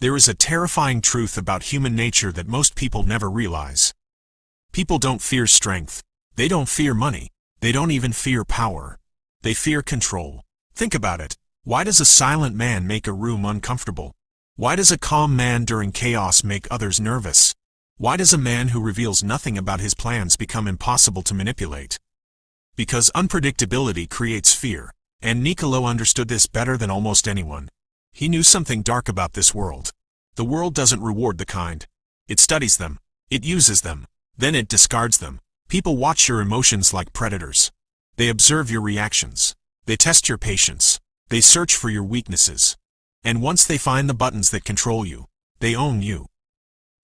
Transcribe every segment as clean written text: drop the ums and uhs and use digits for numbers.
There is a terrifying truth about human nature that most people never realize. People don't fear strength. They don't fear money. They don't even fear power. They fear control. Think about it. Why does a silent man make a room uncomfortable? Why does a calm man during chaos make others nervous? Why does a man who reveals nothing about his plans become impossible to manipulate? Because unpredictability creates fear, and Niccolo understood this better than almost anyone. He knew something dark about this world. The world doesn't reward the kind. It studies them. It uses them. Then it discards them. People watch your emotions like predators. They observe your reactions. They test your patience. They search for your weaknesses. And once they find the buttons that control you, they own you.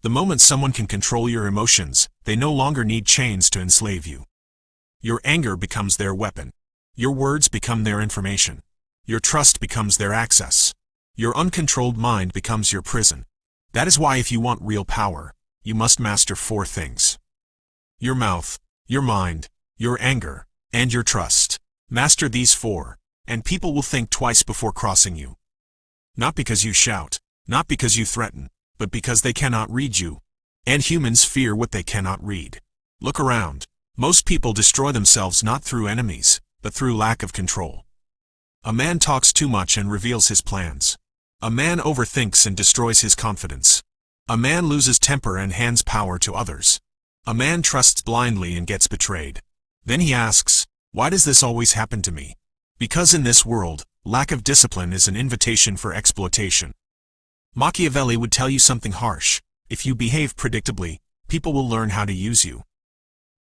The moment someone can control your emotions, they no longer need chains to enslave you. Your anger becomes their weapon. Your words become their information. Your trust becomes their access. Your uncontrolled mind becomes your prison. That is why if you want real power, you must master 4 things. Your mouth, your mind, your anger, and your trust. Master these 4, and people will think twice before crossing you. Not because you shout, not because you threaten, but because they cannot read you. And humans fear what they cannot read. Look around. Most people destroy themselves not through enemies, but through lack of control. A man talks too much and reveals his plans. A man overthinks and destroys his confidence. A man loses temper and hands power to others. A man trusts blindly and gets betrayed. Then he asks, why does this always happen to me? Because in this world, lack of discipline is an invitation for exploitation. Machiavelli would tell you something harsh. If you behave predictably, people will learn how to use you.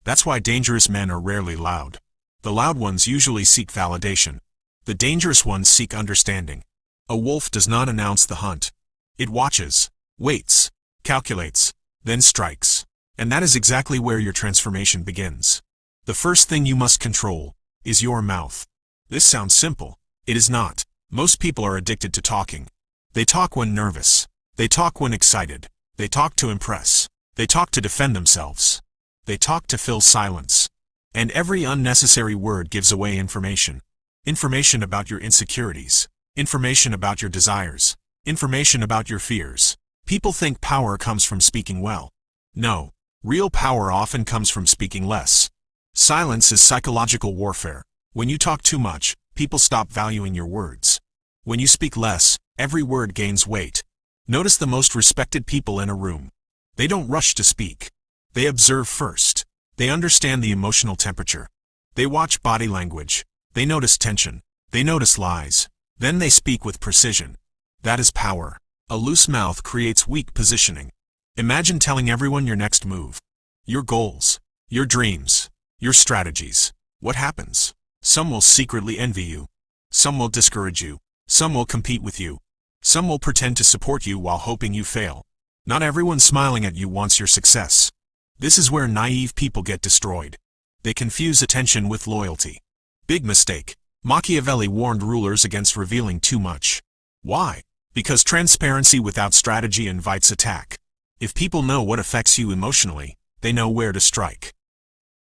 That's why dangerous men are rarely loud. The loud ones usually seek validation. The dangerous ones seek understanding. A wolf does not announce the hunt. It watches, waits, calculates, then strikes. And that is exactly where your transformation begins. The first thing you must control is your mouth. This sounds simple. It is not. Most people are addicted to talking. They talk when nervous. They talk when excited. They talk to impress. They talk to defend themselves. They talk to fill silence. And every unnecessary word gives away information. Information about your insecurities. Information about your desires. Information about your fears. People think power comes from speaking well. No. Real power often comes from speaking less. Silence is psychological warfare. When you talk too much, people stop valuing your words. When you speak less, every word gains weight. Notice the most respected people in a room. They don't rush to speak. They observe first. They understand the emotional temperature. They watch body language. They notice tension. They notice lies. Then they speak with precision. That is power. A loose mouth creates weak positioning. Imagine telling everyone your next move. Your goals. Your dreams. Your strategies. What happens? Some will secretly envy you. Some will discourage you. Some will compete with you. Some will pretend to support you while hoping you fail. Not everyone smiling at you wants your success. This is where naive people get destroyed. They confuse attention with loyalty. Big mistake. Machiavelli warned rulers against revealing too much. Why? Because transparency without strategy invites attack. If people know what affects you emotionally, they know where to strike.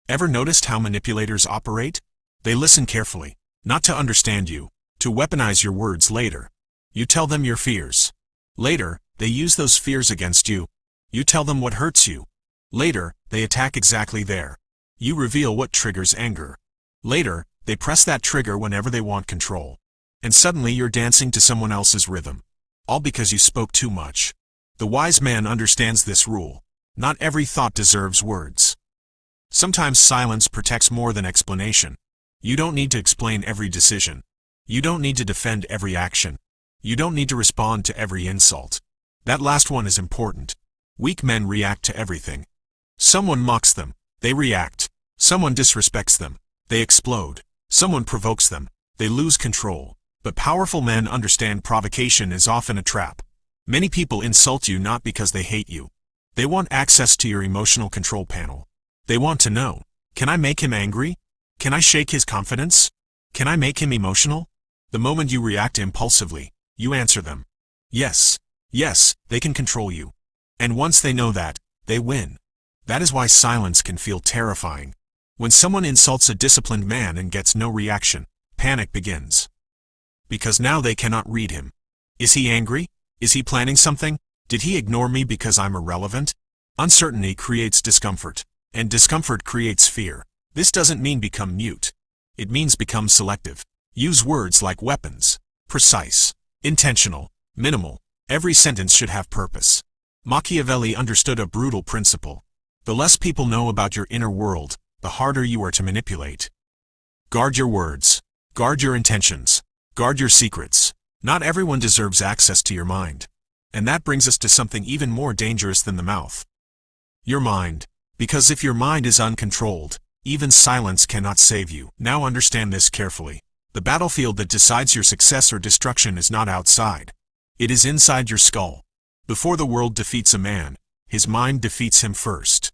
Ever noticed how manipulators operate? They listen carefully, not to understand you, to weaponize your words later. You tell them your fears. Later, they use those fears against you. You tell them what hurts you. Later, they attack exactly there. You reveal what triggers anger. Later, they press that trigger whenever they want control. And suddenly you're dancing to someone else's rhythm. All because you spoke too much. The wise man understands this rule. Not every thought deserves words. Sometimes silence protects more than explanation. You don't need to explain every decision. You don't need to defend every action. You don't need to respond to every insult. That last one is important. Weak men react to everything. Someone mocks them, they react. Someone disrespects them, they explode. Someone provokes them, they lose control. But powerful men understand provocation is often a trap. Many people insult you not because they hate you. They want access to your emotional control panel. They want to know, can I make him angry? Can I shake his confidence? Can I make him emotional? The moment you react impulsively, you answer them. Yes, yes, they can control you. And once they know that, they win. That is why silence can feel terrifying. When someone insults a disciplined man and gets no reaction, panic begins. Because now they cannot read him. Is he angry? Is he planning something? Did he ignore me because I'm irrelevant? Uncertainty creates discomfort, and discomfort creates fear. This doesn't mean become mute. It means become selective. Use words like weapons, precise, intentional, minimal. Every sentence should have purpose. Machiavelli understood a brutal principle. The less people know about your inner world, the harder you are to manipulate. Guard your words. Guard your intentions. Guard your secrets. Not everyone deserves access to your mind. And that brings us to something even more dangerous than the mouth. Your mind. Because if your mind is uncontrolled, even silence cannot save you. Now understand this carefully. The battlefield that decides your success or destruction is not outside. It is inside your skull. Before the world defeats a man, his mind defeats him first.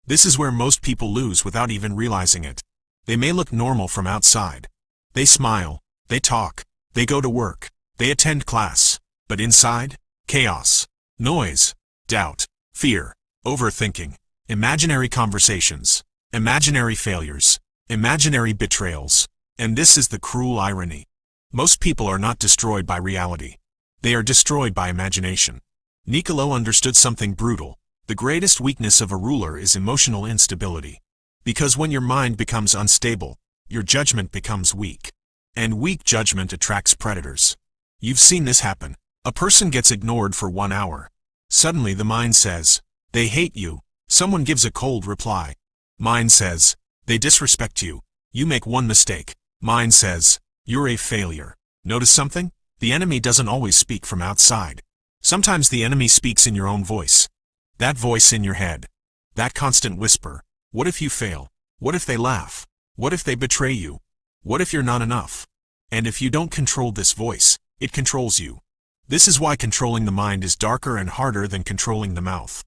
This is where most people lose without even realizing it. They may look normal from outside. They smile, they talk, they go to work, they attend class. But inside, chaos, noise, doubt, fear, overthinking, imaginary conversations, imaginary failures, imaginary betrayals. And this is the cruel irony. Most people are not destroyed by reality. They are destroyed by imagination. Niccolo understood something brutal. The greatest weakness of a ruler is emotional instability. Because when your mind becomes unstable, your judgment becomes weak. And weak judgment attracts predators. You've seen this happen. A person gets ignored for 1 hour. Suddenly the mind says, they hate you. Someone gives a cold reply. Mind says, they disrespect you. You make one mistake. Mind says, you're a failure. Notice something? The enemy doesn't always speak from outside. Sometimes the enemy speaks in your own voice. That voice in your head. That constant whisper. What if you fail? What if they laugh? What if they betray you? What if you're not enough? And if you don't control this voice, it controls you. This is why controlling the mind is darker and harder than controlling the mouth.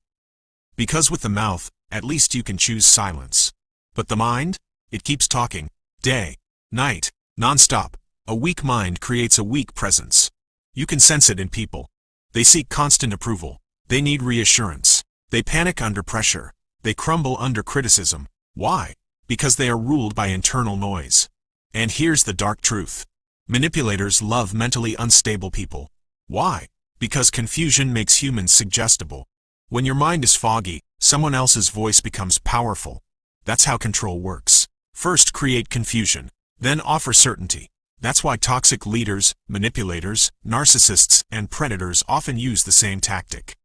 Because with the mouth, at least you can choose silence. But the mind? It keeps talking. Day, night, non-stop. A weak mind creates a weak presence. You can sense it in people. They seek constant approval. They need reassurance. They panic under pressure. They crumble under criticism. Why? Because they are ruled by internal noise. And here's the dark truth. Manipulators love mentally unstable people. Why? Because confusion makes humans suggestible. When your mind is foggy, someone else's voice becomes powerful. That's how control works. First create confusion, then offer certainty. That's why toxic leaders, manipulators, narcissists, and predators often use the same tactic.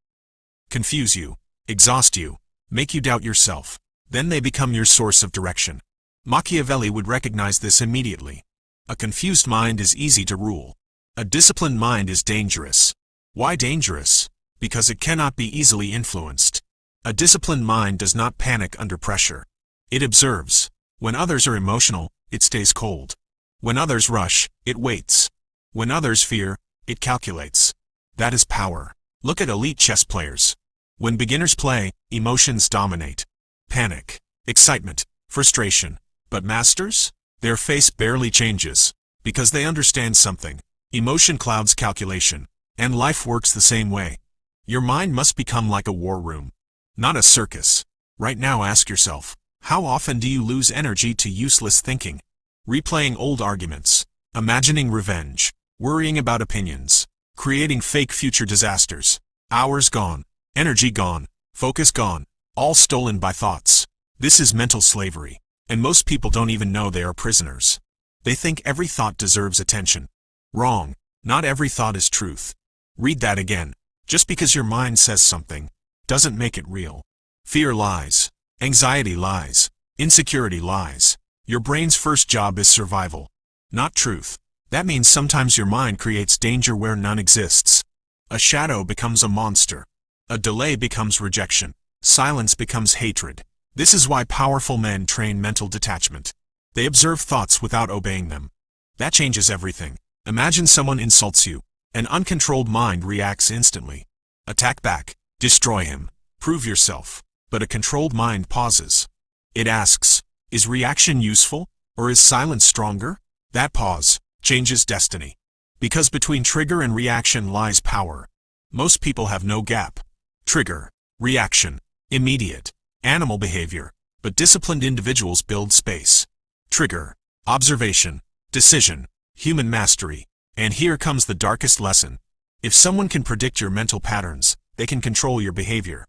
Confuse you, exhaust you, make you doubt yourself. Then they become your source of direction. Machiavelli would recognize this immediately. A confused mind is easy to rule. A disciplined mind is dangerous. Why dangerous? Because it cannot be easily influenced. A disciplined mind does not panic under pressure. It observes. When others are emotional, it stays cold. When others rush, it waits. When others fear, it calculates. That is power. Look at elite chess players. When beginners play, emotions dominate. Panic, excitement, frustration. But masters? Their face barely changes. Because they understand something. Emotion clouds calculation. And life works the same way. Your mind must become like a war room. Not a circus. Right now ask yourself, how often do you lose energy to useless thinking? Replaying old arguments. Imagining revenge. Worrying about opinions. Creating fake future disasters. Hours gone. Energy gone. Focus gone. All stolen by thoughts. This is mental slavery. And most people don't even know they are prisoners. They think every thought deserves attention. Wrong. Not every thought is truth. Read that again. Just because your mind says something, doesn't make it real. Fear lies. Anxiety lies. Insecurity lies. Your brain's first job is survival, not truth. That means sometimes your mind creates danger where none exists. A shadow becomes a monster. A delay becomes rejection. Silence becomes hatred. This is why powerful men train mental detachment. They observe thoughts without obeying them. That changes everything. Imagine someone insults you. An uncontrolled mind reacts instantly. Attack back. Destroy him. Prove yourself. But a controlled mind pauses. It asks, is reaction useful, or is silence stronger? That pause changes destiny. Because between trigger and reaction lies power. Most people have no gap. Trigger, reaction, immediate, animal behavior. But disciplined individuals build space. Trigger, observation, decision, human mastery. And here comes the darkest lesson. If someone can predict your mental patterns, they can control your behavior.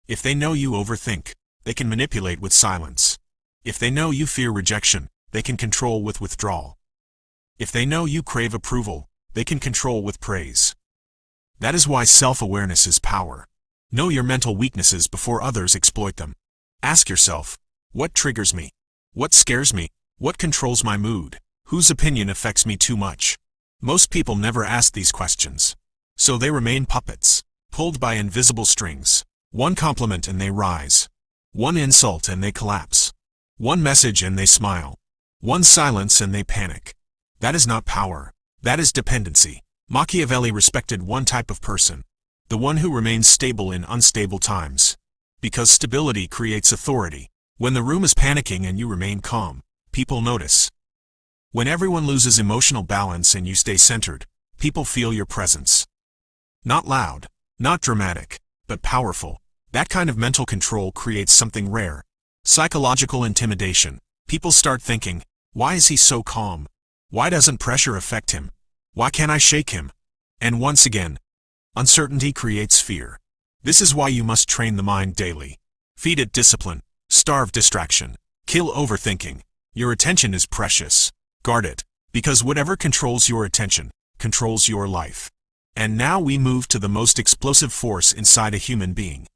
If they know you overthink, they can manipulate with silence. If they know you fear rejection, they can control with withdrawal. If they know you crave approval, they can control with praise. That is why self-awareness is power. Know your mental weaknesses before others exploit them. Ask yourself, what triggers me? What scares me? What controls my mood? Whose opinion affects me too much? Most people never ask these questions. So they remain puppets, pulled by invisible strings. One compliment and they rise. One insult and they collapse. One message and they smile. One silence and they panic. That is not power. That is dependency. Machiavelli respected one type of person, the one who remains stable in unstable times. Because stability creates authority. When the room is panicking and you remain calm, people notice. When everyone loses emotional balance and you stay centered, people feel your presence. Not loud, not dramatic, but powerful. That kind of mental control creates something rare. Psychological intimidation. People start thinking, why is he so calm? Why doesn't pressure affect him? Why can't I shake him? And once again, uncertainty creates fear. This is why you must train the mind daily. Feed it discipline. Starve distraction. Kill overthinking. Your attention is precious. Guard it, because whatever controls your attention, controls your life. And now we move to the most explosive force inside a human being.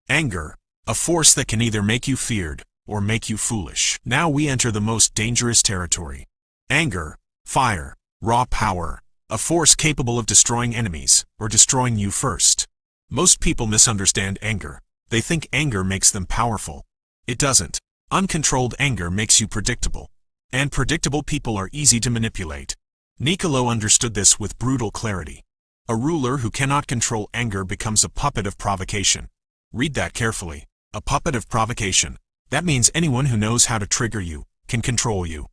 Anger, a force that can either make you feared or make you foolish. Now we enter the most dangerous territory. Anger, fire, raw power, a force capable of destroying enemies or destroying you first. Most people misunderstand anger. They think anger makes them powerful. It doesn't. Uncontrolled anger makes you predictable. And predictable people are easy to manipulate. Niccolo understood this with brutal clarity. A ruler who cannot control anger becomes a puppet of provocation. Read that carefully. A puppet of provocation. That means anyone who knows how to trigger you can control you.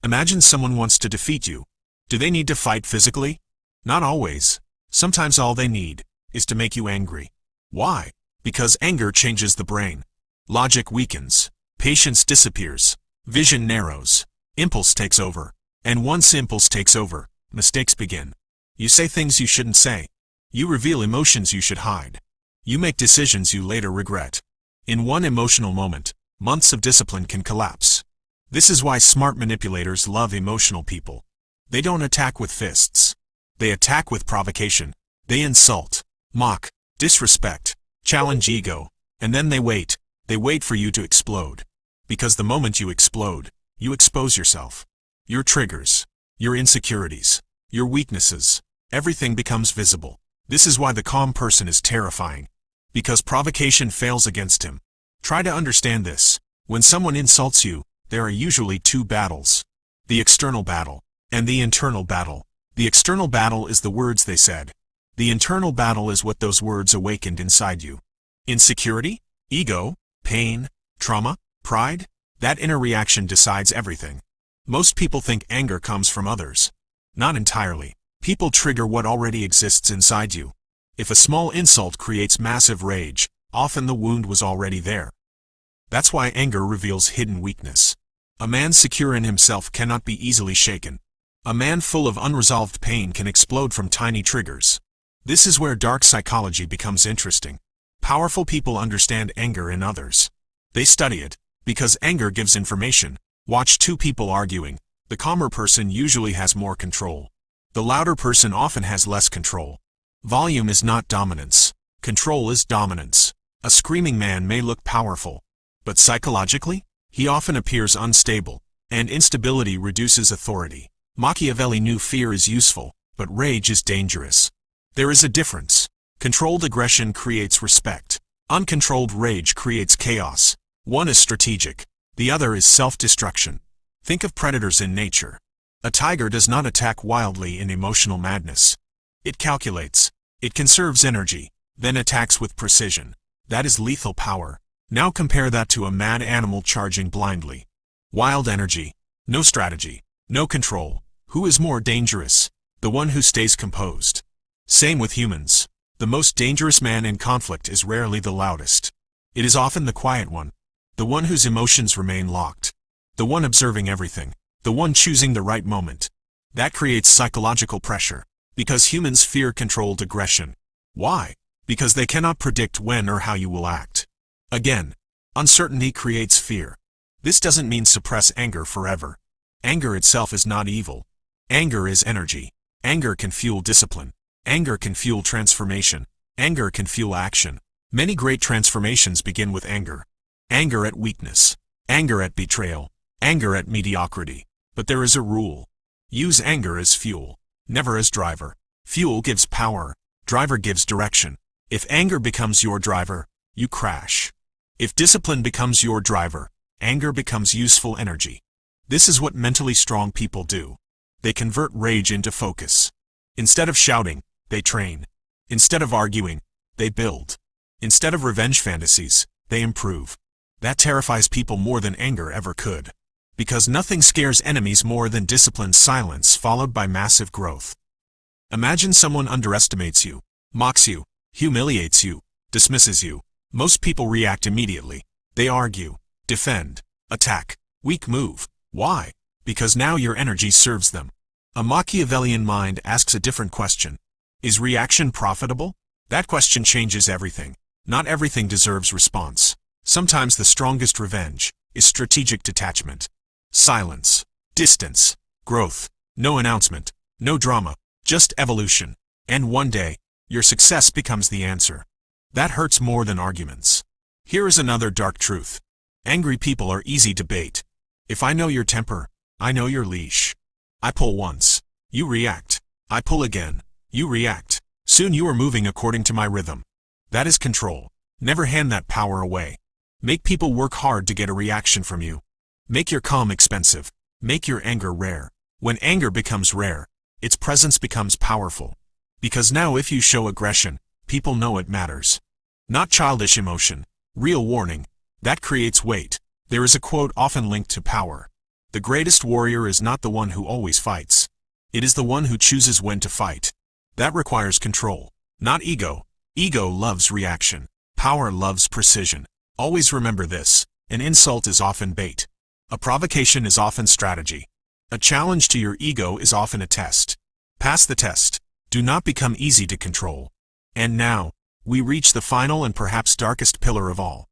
Imagine someone wants to defeat you. Do they need to fight physically? Not always. Sometimes all they need is to make you angry. Why? Because anger changes the brain. Logic weakens. Patience disappears. Vision narrows. Impulse takes over. And once impulse takes over, mistakes begin. You say things you shouldn't say. You reveal emotions you should hide. You make decisions you later regret. In one emotional moment, months of discipline can collapse. This is why smart manipulators love emotional people. They don't attack with fists. They attack with provocation. They insult, mock, disrespect, challenge ego, and then they wait. They wait for you to explode. Because the moment you explode, you expose yourself. Your triggers, your insecurities, your weaknesses, everything becomes visible. This is why the calm person is terrifying. Because provocation fails against him. Try to understand this. When someone insults you, there are usually two battles. The external battle and the internal battle. The external battle is the words they said. The internal battle is what those words awakened inside you. Insecurity, ego, pain, trauma, pride, that inner reaction decides everything. Most people think anger comes from others. Not entirely. People trigger what already exists inside you. If a small insult creates massive rage, often the wound was already there. That's why anger reveals hidden weakness. A man secure in himself cannot be easily shaken. A man full of unresolved pain can explode from tiny triggers. This is where dark psychology becomes interesting. Powerful people understand anger in others. They study it, because anger gives information. Watch two people arguing. The calmer person usually has more control. The louder person often has less control. Volume is not dominance. Control is dominance. A screaming man may look powerful, but psychologically, he often appears unstable, and instability reduces authority. Machiavelli knew fear is useful, but rage is dangerous. There is a difference. Controlled aggression creates respect. Uncontrolled rage creates chaos. One is strategic. The other is self-destruction. Think of predators in nature. A tiger does not attack wildly in emotional madness. It calculates. It conserves energy, then attacks with precision. That is lethal power. Now compare that to a mad animal charging blindly. Wild energy, no strategy, no control. Who is more dangerous? The one who stays composed. Same with humans. The most dangerous man in conflict is rarely the loudest. It is often the quiet one. The one whose emotions remain locked. The one observing everything. The one choosing the right moment. That creates psychological pressure. Because humans fear controlled aggression. Why? Because they cannot predict when or how you will act. Again, uncertainty creates fear. This doesn't mean suppress anger forever. Anger itself is not evil. Anger is energy. Anger can fuel discipline. Anger can fuel transformation. Anger can fuel action. Many great transformations begin with anger. Anger at weakness. Anger at betrayal. Anger at mediocrity. But there is a rule. Use anger as fuel, never as driver. Fuel gives power. Driver gives direction. If anger becomes your driver, you crash. If discipline becomes your driver, anger becomes useful energy. This is what mentally strong people do. They convert rage into focus. Instead of shouting, they train. Instead of arguing, they build. Instead of revenge fantasies, they improve. That terrifies people more than anger ever could. Because nothing scares enemies more than disciplined silence followed by massive growth. Imagine someone underestimates you, mocks you, humiliates you, dismisses you. Most people react immediately. They argue, defend, attack. Weak move. Why? Because now your energy serves them. A Machiavellian mind asks a different question. Is reaction profitable? That question changes everything. Not everything deserves response. Sometimes the strongest revenge is strategic detachment. Silence, distance, growth, no announcement, no drama, just evolution. And one day, your success becomes the answer. That hurts more than arguments. Here is another dark truth. Angry people are easy to bait. If I know your temper, I know your leash. I pull once, you react. I pull again, you react. Soon you are moving according to my rhythm. That is control. Never hand that power away. Make people work hard to get a reaction from you. Make your calm expensive. Make your anger rare. When anger becomes rare, its presence becomes powerful. Because now if you show aggression, people know it matters. Not childish emotion. Real warning. That creates weight. There is a quote often linked to power. The greatest warrior is not the one who always fights. It is the one who chooses when to fight. That requires control, not ego. Ego loves reaction. Power loves precision. Always remember this. An insult is often bait. A provocation is often strategy. A challenge to your ego is often a test. Pass the test. Do not become easy to control. And now, we reach the final and perhaps darkest pillar of all.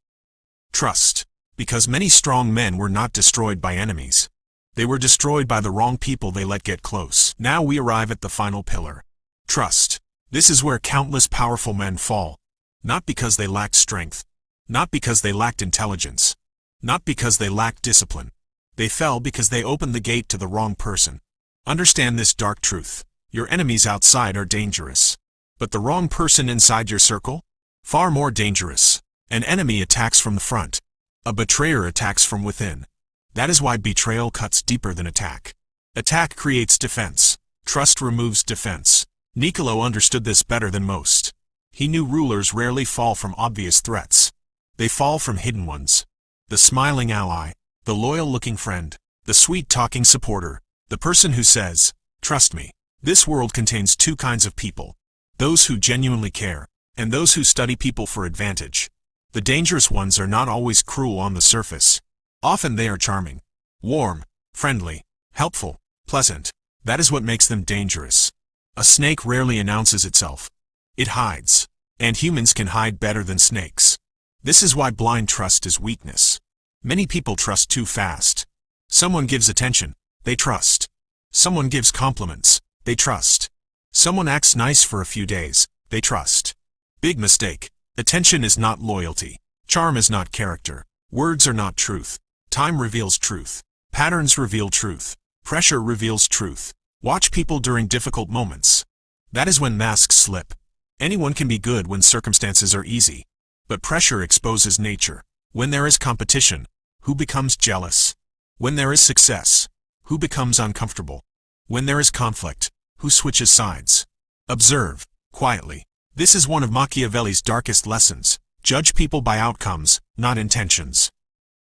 Trust. Because many strong men were not destroyed by enemies. They were destroyed by the wrong people they let get close. Now we arrive at the final pillar. Trust. This is where countless powerful men fall. Not because they lacked strength. Not because they lacked intelligence. Not because they lacked discipline. They fell because they opened the gate to the wrong person. Understand this dark truth. Your enemies outside are dangerous. But the wrong person inside your circle? Far more dangerous. An enemy attacks from the front. A betrayer attacks from within. That is why betrayal cuts deeper than attack. Attack creates defense. Trust removes defense. Niccolo understood this better than most. He knew rulers rarely fall from obvious threats. They fall from hidden ones. The smiling ally, the loyal-looking friend, the sweet-talking supporter, the person who says, "Trust me." This world contains two kinds of people. Those who genuinely care, and those who study people for advantage. The dangerous ones are not always cruel on the surface. Often they are charming, warm, friendly, helpful, pleasant. That is what makes them dangerous. A snake rarely announces itself. It hides. And humans can hide better than snakes. This is why blind trust is weakness. Many people trust too fast. Someone gives attention, they trust. Someone gives compliments, they trust. Someone acts nice for a few days, they trust. Big mistake. Attention is not loyalty. Charm is not character. Words are not truth. Time reveals truth. Patterns reveal truth. Pressure reveals truth. Watch people during difficult moments. That is when masks slip. Anyone can be good when circumstances are easy. But pressure exposes nature. When there is competition, who becomes jealous? When there is success, who becomes uncomfortable? When there is conflict, who switches sides? Observe, quietly. This is one of Machiavelli's darkest lessons. Judge people by outcomes, not intentions.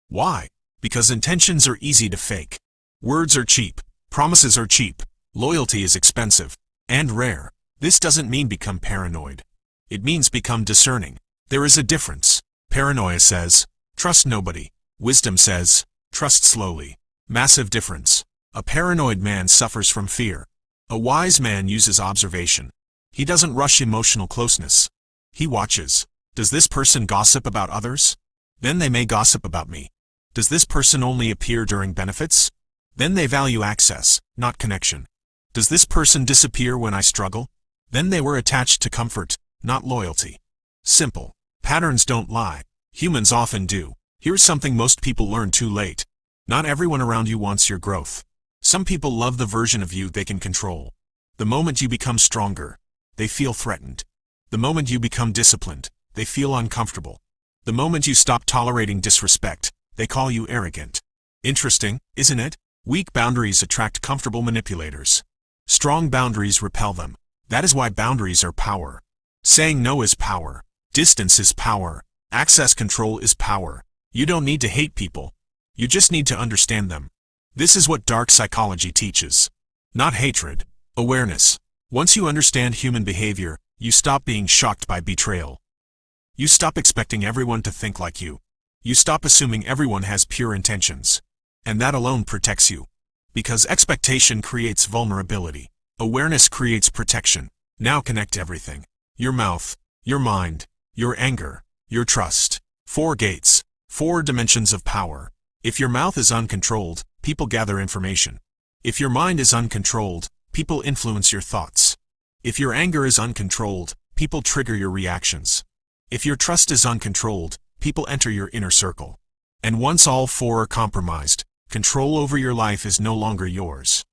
Why? Because intentions are easy to fake. Words are cheap. Promises are cheap. Loyalty is expensive. And rare. This doesn't mean become paranoid. It means become discerning. There is a difference. Paranoia says, trust nobody. Wisdom says, trust slowly. Massive difference. A paranoid man suffers from fear. A wise man uses observation. He doesn't rush emotional closeness. He watches. Does this person gossip about others? Then they may gossip about me. Does this person only appear during benefits? Then they value access, not connection. Does this person disappear when I struggle? Then they were attached to comfort, not loyalty. Simple. Patterns don't lie. Humans often do. Here's something most people learn too late. Not everyone around you wants your growth. Some people love the version of you they can control. The moment you become stronger, they feel threatened. The moment you become disciplined, they feel uncomfortable. The moment you stop tolerating disrespect, they call you arrogant. Interesting, isn't it? Weak boundaries attract comfortable manipulators. Strong boundaries repel them. That is why boundaries are power. Saying no is power. Distance is power. Access control is power. You don't need to hate people. You just need to understand them. This is what dark psychology teaches. Not hatred, awareness. Once you understand human behavior, you stop being shocked by betrayal. You stop expecting everyone to think like you. You stop assuming everyone has pure intentions. And that alone protects you. Because expectation creates vulnerability. Awareness creates protection. Now connect everything. Your mouth, your mind, your anger, your trust. 4 gates, 4 dimensions of power. If your mouth is uncontrolled, people gather information. If your mind is uncontrolled, people influence your thoughts. If your anger is uncontrolled, people trigger your reactions. If your trust is uncontrolled, people enter your inner circle. And once all 4 are compromised, control over your life is no longer yours.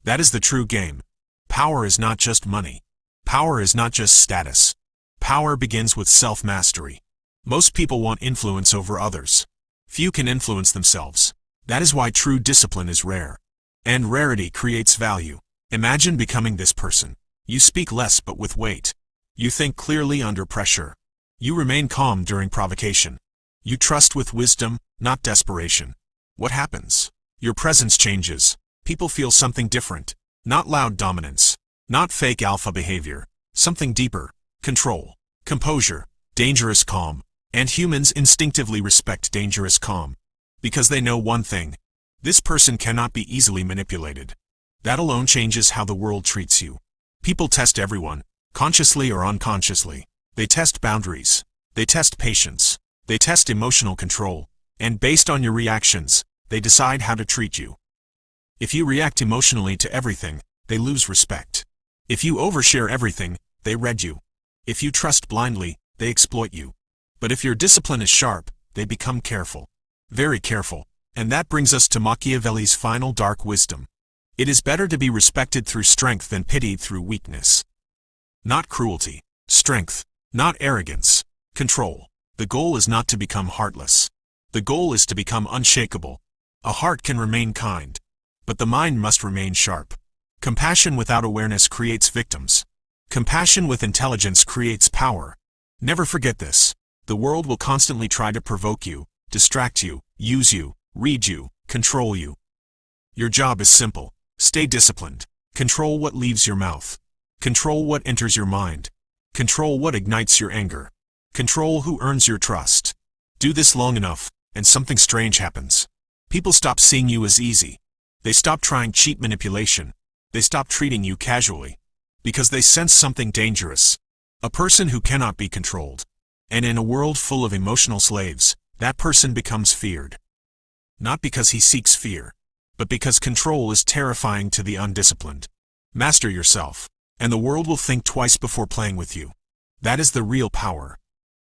That is the true game. Power is not just money. Power is not just status. Power begins with self-mastery. Most people want influence over others. Few can influence themselves. That is why true discipline is rare. And rarity creates value. Imagine becoming this person. You speak less but with weight. You think clearly under pressure. You remain calm during provocation. You trust with wisdom, not desperation. What happens? Your presence changes. People feel something different. Not loud dominance. Not fake alpha behavior. Something deeper. Control. Composure. Dangerous calm. And humans instinctively respect dangerous calm. Because they know one thing. This person cannot be easily manipulated. That alone changes how the world treats you. People test everyone, consciously or unconsciously. They test boundaries. They test patience. They test emotional control. And based on your reactions, they decide how to treat you. If you react emotionally to everything, they lose respect. If you overshare everything, they red you. If you trust blindly, they exploit you. But if your discipline is sharp, they become careful. Very careful. And that brings us to Machiavelli's final dark wisdom. It is better to be respected through strength than pitied through weakness. Not cruelty. Strength. Not arrogance. Control. The goal is not to become heartless. The goal is to become unshakable. A heart can remain kind. But the mind must remain sharp. Compassion without awareness creates victims. Compassion with intelligence creates power. Never forget this. The world will constantly try to provoke you, distract you, use you, read you, control you. Your job is simple. Stay disciplined. Control what leaves your mouth. Control what enters your mind. Control what ignites your anger. Control who earns your trust. Do this long enough, and something strange happens. People stop seeing you as easy. They stop trying cheap manipulation. They stop treating you casually. Because they sense something dangerous. A person who cannot be controlled. And in a world full of emotional slaves, that person becomes feared. Not because he seeks fear, but because control is terrifying to the undisciplined. Master yourself, and the world will think twice before playing with you. That is the real power.